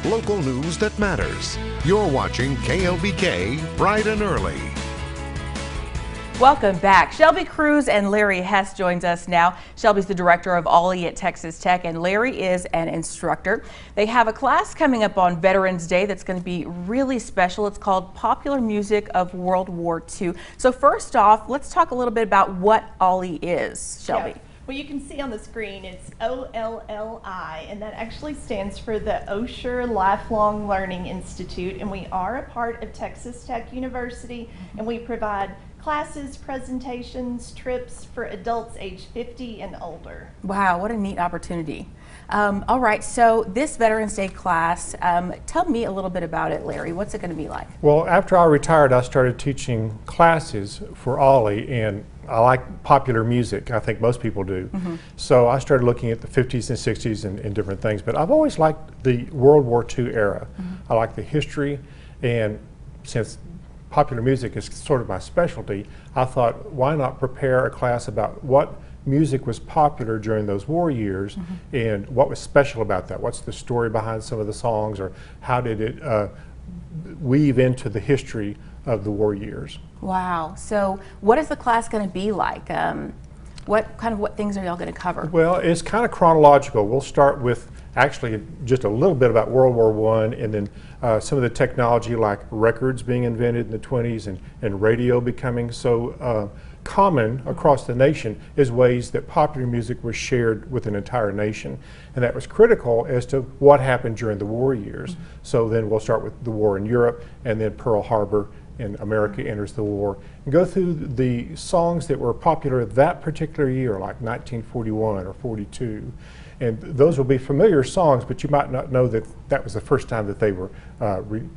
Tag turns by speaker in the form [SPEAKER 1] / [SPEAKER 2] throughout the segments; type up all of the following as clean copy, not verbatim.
[SPEAKER 1] local news that matters. You're watching KLBK Bright and Early.
[SPEAKER 2] Welcome back. Shelby Cruz and Larry Hess joins us now. Shelby's the director of OLLI at Texas Tech, and Larry is an instructor. They have a class coming up on Veterans Day that's going to be really special. It's called Popular Music of World War II. So first off, let's talk a little bit about what OLLI is, Shelby.
[SPEAKER 3] Yeah. Well, you can see on the screen it's OLLI, and that actually stands for the Osher Lifelong Learning Institute, and we are a part of Texas Tech University, and we provide classes, presentations, trips for adults age 50 and older.
[SPEAKER 2] Wow, what a neat opportunity. All right, so this Veterans Day class, tell me a little bit about it, Larry. What's it going to be like?
[SPEAKER 4] Well, after I retired, I started teaching classes for OLLI, and I like popular music. I think most people do. So I started looking at the 50s and 60s and different things, but I've always liked the World War II era. I like the history, and since popular music is sort of my specialty, I thought, why not prepare a class about what music was popular during those war years and what was special about that? What's the story behind some of the songs, or how did it weave into the history of the war years?
[SPEAKER 2] Wow. So what is the class going to be like? What things are y'all going to cover?
[SPEAKER 4] Well, it's kind of chronological. We'll start with actually just a little bit about World War I, and then some of the technology like records being invented in the 20s and radio becoming so common across the nation as ways that popular music was shared with an entire nation. And that was critical as to what happened during the war years. So then we'll start with the war in Europe, and then Pearl Harbor, and America enters the war, and go through the songs that were popular that particular year, like 1941 or 42. And those will be familiar songs, but you might not know that that was the first time that they were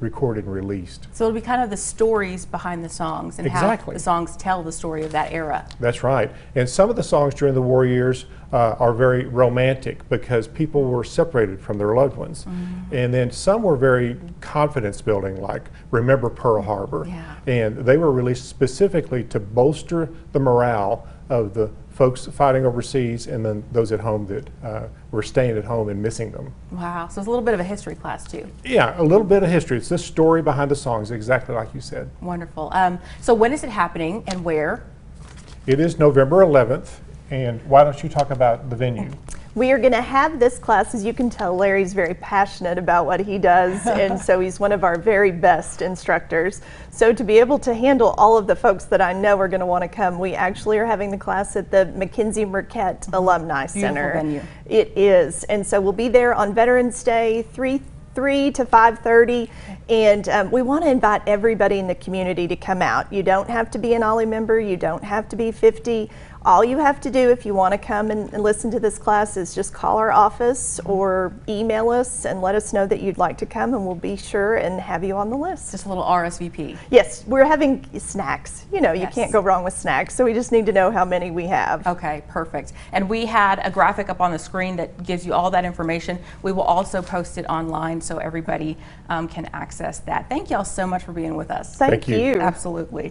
[SPEAKER 4] recorded and released.
[SPEAKER 2] So it'll be kind of the stories behind the songs and how the songs tell the story of that era.
[SPEAKER 4] That's right. And some of the songs during the war years are very romantic because people were separated from their loved ones. And then some were very confidence building, like Remember Pearl Harbor. And they were released specifically to bolster the morale of the folks fighting overseas, and then those at home that were staying at home and missing them.
[SPEAKER 2] Wow, so it's a little bit of a history class too.
[SPEAKER 4] Yeah, a little bit of history. It's the story behind the songs, exactly like you said.
[SPEAKER 2] Wonderful. So when is it happening and where?
[SPEAKER 4] It is November 11th, and why don't you talk about the venue?
[SPEAKER 3] We are going to have this class. As you can tell, Larry's very passionate about what he does, and so he's one of our very best instructors. So to be able to handle all of the folks that I know are going to want to come, we actually are having the class at the McKenzie-Merket Alumni Center.
[SPEAKER 2] Venue.
[SPEAKER 3] It is, and so we'll be there on Veterans Day, 3 to 5:30, and we want to invite everybody in the community to come out. You don't have to be an OLLI member, you don't have to be 50. All you have to do if you want to come and listen to this class is just call our office or email us and let us know that you'd like to come, and we'll be sure and have you on the list.
[SPEAKER 2] Just a little RSVP.
[SPEAKER 3] Yes, we're having snacks. You know, you can't go wrong with snacks, so we just need to know how many we have.
[SPEAKER 2] Okay, perfect. And we had a graphic up on the screen that gives you all that information. We will also post it online so everybody can access that. Thank y'all so much for being with us.
[SPEAKER 3] Thank you.
[SPEAKER 2] Absolutely.